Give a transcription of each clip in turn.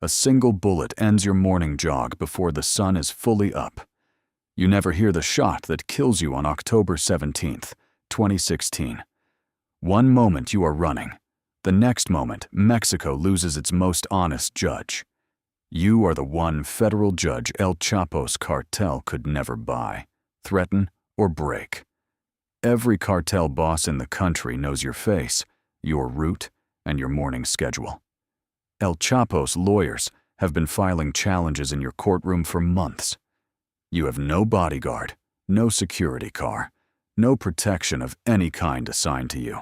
A single bullet ends your morning jog before the sun is fully up. You never hear the shot that kills you on October 17th, 2016. One moment you are running. The next moment, Mexico loses its most honest judge. You are the one federal judge El Chapo's cartel could never buy, threaten, or break. Every cartel boss in the country knows your face, your route, and your morning schedule. El Chapo's lawyers have been filing challenges in your courtroom for months. You have no bodyguard, no security car, no protection of any kind assigned to you.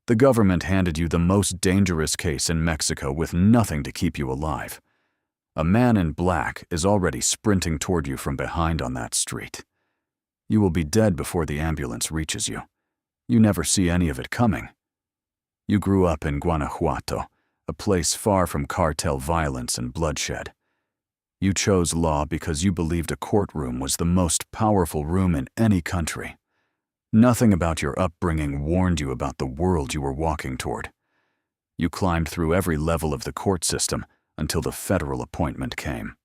The government handed you the most dangerous case in Mexico with nothing to keep you alive. A man in black is already sprinting toward you from behind on that street. You will be dead before the ambulance reaches you. You never see any of it coming. You grew up in Guanajuato, a place far from cartel violence and bloodshed. You chose law because you believed a courtroom was the most powerful room in any country. Nothing about your upbringing warned you about the world you were walking toward. You climbed through every level of the court system until the federal appointment came.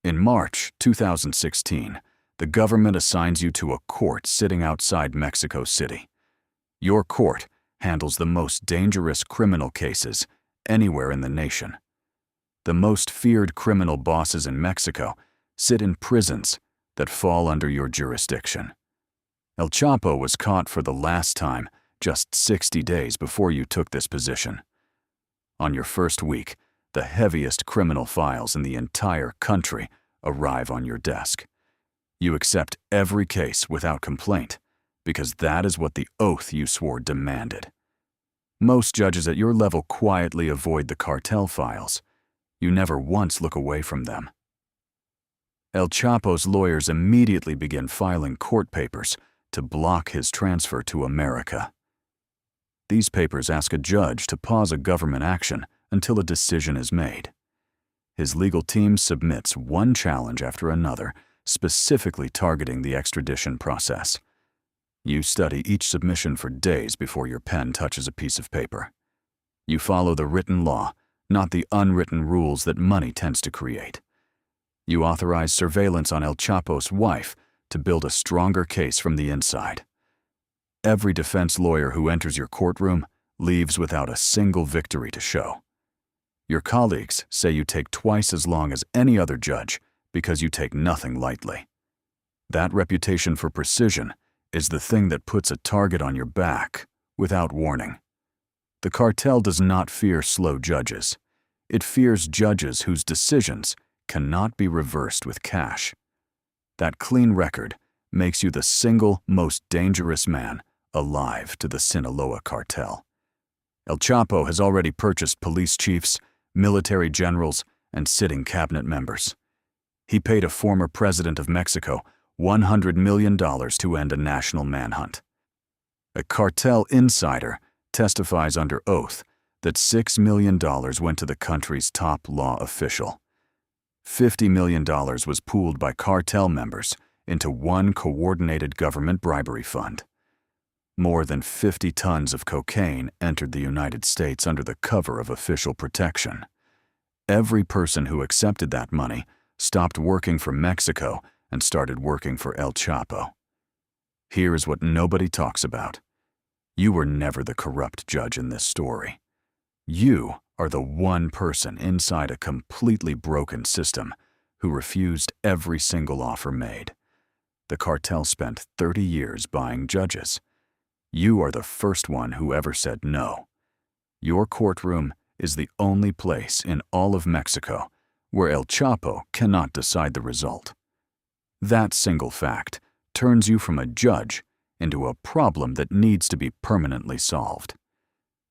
In March 2016, the government assigns you to a court sitting outside Mexico City. Your court handles the most dangerous criminal cases anywhere in the nation. The most feared criminal bosses in Mexico sit in prisons that fall under your jurisdiction. El Chapo was caught for the last time just 60 days before you took this position. On your first week, the heaviest criminal files in the entire country arrive on your desk. You accept every case without complaint, because that is what the oath you swore demanded. Most judges at your level quietly avoid the cartel files. You never once look away from them. El Chapo's lawyers immediately begin filing court papers to block his transfer to America. These papers ask a judge to pause a government action until a decision is made. His legal team submits one challenge after another, specifically targeting the extradition process. You study each submission for days before your pen touches a piece of paper. You follow the written law, not the unwritten rules that money tends to create. You authorize surveillance on El Chapo's wife to build a stronger case from the inside. Every defense lawyer who enters your courtroom leaves without a single victory to show. Your colleagues say you take twice as long as any other judge because you take nothing lightly. That reputation for precision is the thing that puts a target on your back without warning. The cartel does not fear slow judges. It fears judges whose decisions cannot be reversed with cash. That clean record makes you the single most dangerous man alive to the Sinaloa cartel. El Chapo has already purchased police chiefs, military generals, and sitting cabinet members. He paid a former president of Mexico $100 million to end a national manhunt. A cartel insider testifies under oath that $6 million went to the country's top law official. $50 million was pooled by cartel members into one coordinated government bribery fund. More than 50 tons of cocaine entered the United States under the cover of official protection. Every person who accepted that money stopped working for Mexico and started working for El Chapo. Here is what nobody talks about. You were never the corrupt judge in this story. You are the one person inside a completely broken system who refused every single offer made. The cartel spent 30 years buying judges. You are the first one who ever said no. Your courtroom is the only place in all of Mexico where El Chapo cannot decide the result. That single fact turns you from a judge into a problem that needs to be permanently solved.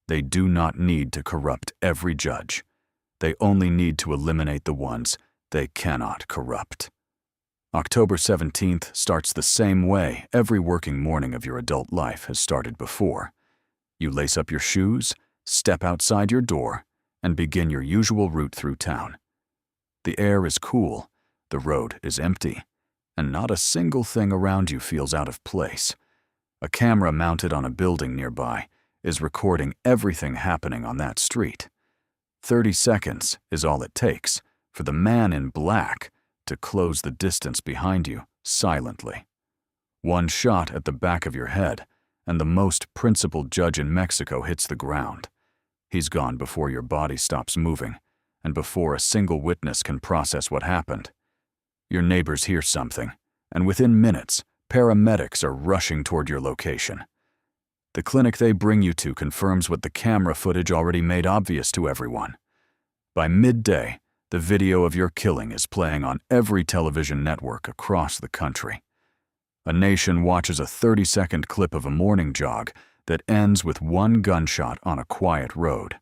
They do not need to corrupt every judge. They only need to eliminate the ones they cannot corrupt. October 17th starts the same way every working morning of your adult life has started before. You lace up your shoes, step outside your door, and begin your usual route through town. The air is cool, the road is empty, and not a single thing around you feels out of place. A camera mounted on a building nearby is recording everything happening on that street. 30 seconds is all it takes for the man in black to close the distance behind you silently. One shot at the back of your head, and the most principled judge in Mexico hits the ground. He's gone before your body stops moving, and before a single witness can process what happened. Your neighbors hear something, and within minutes, paramedics are rushing toward your location. The clinic they bring you to confirms what the camera footage already made obvious to everyone. By midday, the video of your killing is playing on every television network across the country. A nation watches a 30-second clip of a morning jog that ends with one gunshot on a quiet road.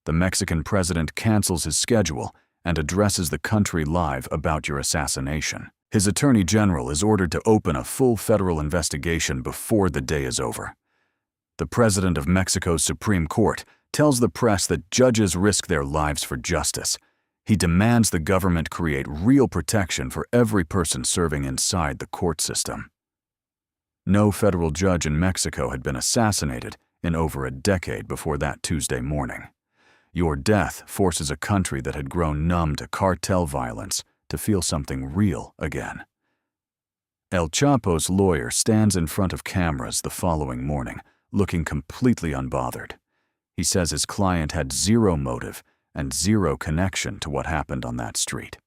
The Mexican president cancels his schedule and addresses the country live about your assassination. His attorney general is ordered to open a full federal investigation before the day is over. The president of Mexico's Supreme Court tells the press that judges risk their lives for justice. He demands the government create real protection for every person serving inside the court system. No federal judge in Mexico had been assassinated in over a decade before that Tuesday morning. Your death forces a country that had grown numb to cartel violence to feel something real again. El Chapo's lawyer stands in front of cameras the following morning, looking completely unbothered. He says his client had zero motive and zero connection to what happened on that street.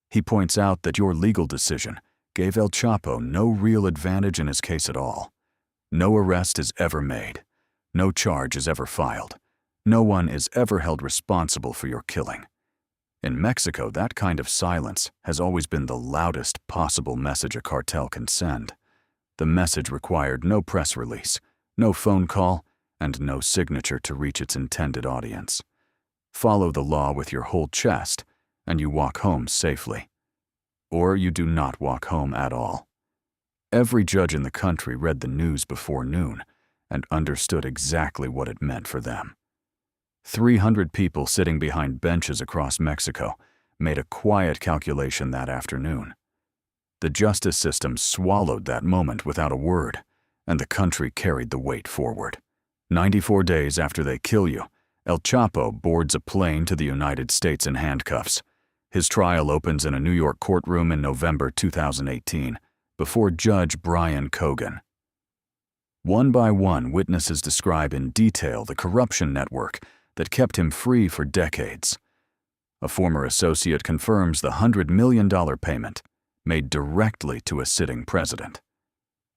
He points out that your legal decision gave El Chapo no real advantage in his case at all. No arrest is ever made. No charge is ever filed. No one is ever held responsible for your killing. In Mexico, that kind of silence has always been the loudest possible message a cartel can send. The message required no press release, no phone call, and no signature to reach its intended audience. Follow the law with your whole chest, and you walk home safely. Or you do not walk home at all. Every judge in the country read the news before noon and understood exactly what it meant for them. 300 people sitting behind benches across Mexico made a quiet calculation that afternoon. The justice system swallowed that moment without a word, and the country carried the weight forward. 94 days after they kill you, El Chapo boards a plane to the United States in handcuffs. His trial opens in a New York courtroom in November 2018 before Judge Brian Cogan. One by one, witnesses describe in detail the corruption network that kept him free for decades. A former associate confirms the $100 million payment made directly to a sitting president.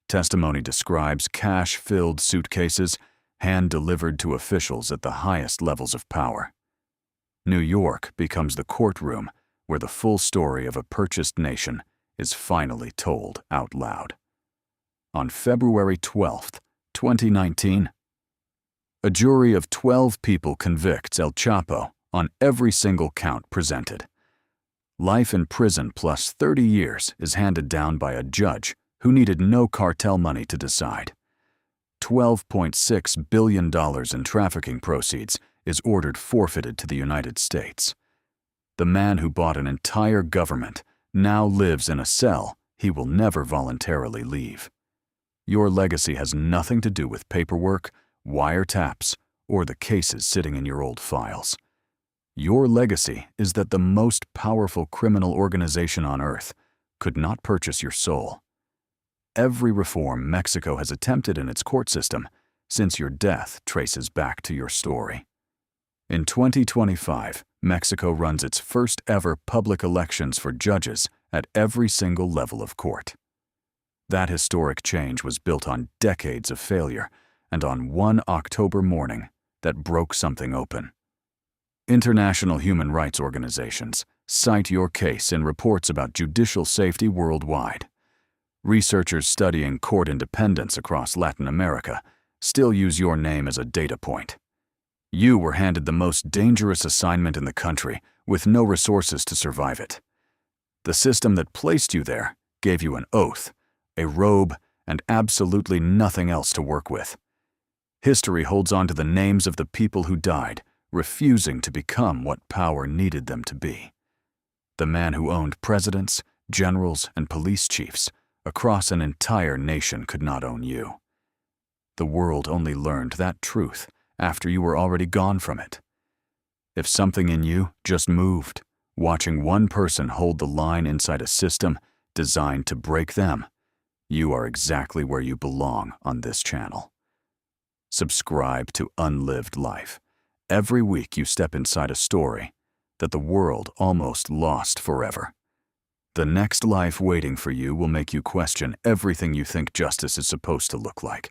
Testimony describes cash-filled suitcases hand-delivered to officials at the highest levels of power. New York becomes the courtroom where the full story of a purchased nation is finally told out loud. On February 12, 2019, a jury of 12 people convicts El Chapo on every single count presented. Life in prison plus 30 years is handed down by a judge who needed no cartel money to decide. $12.6 billion in trafficking proceeds is ordered forfeited to the United States. The man who bought an entire government now lives in a cell he will never voluntarily leave. Your legacy has nothing to do with paperwork, wiretaps, or the cases sitting in your old files. Your legacy is that the most powerful criminal organization on earth could not purchase your soul. Every reform Mexico has attempted in its court system since your death traces back to your story. In 2025, Mexico runs its first ever public elections for judges at every single level of court. That historic change was built on decades of failure and on one October morning that broke something open. International human rights organizations cite your case in reports about judicial safety worldwide. Researchers studying court independence across Latin America still use your name as a data point. You were handed the most dangerous assignment in the country with no resources to survive it. The system that placed you there gave you an oath, a robe, and absolutely nothing else to work with. History holds on to the names of the people who died, refusing to become what power needed them to be. The man who owned presidents, generals, and police chiefs across an entire nation could not own you. The world only learned that truth after you were already gone from it. If something in you just moved, watching one person hold the line inside a system designed to break them, you are exactly where you belong on this channel. Subscribe to Unlived Life. Every week you step inside a story that the world almost lost forever. The next life waiting for you will make you question everything you think justice is supposed to look like.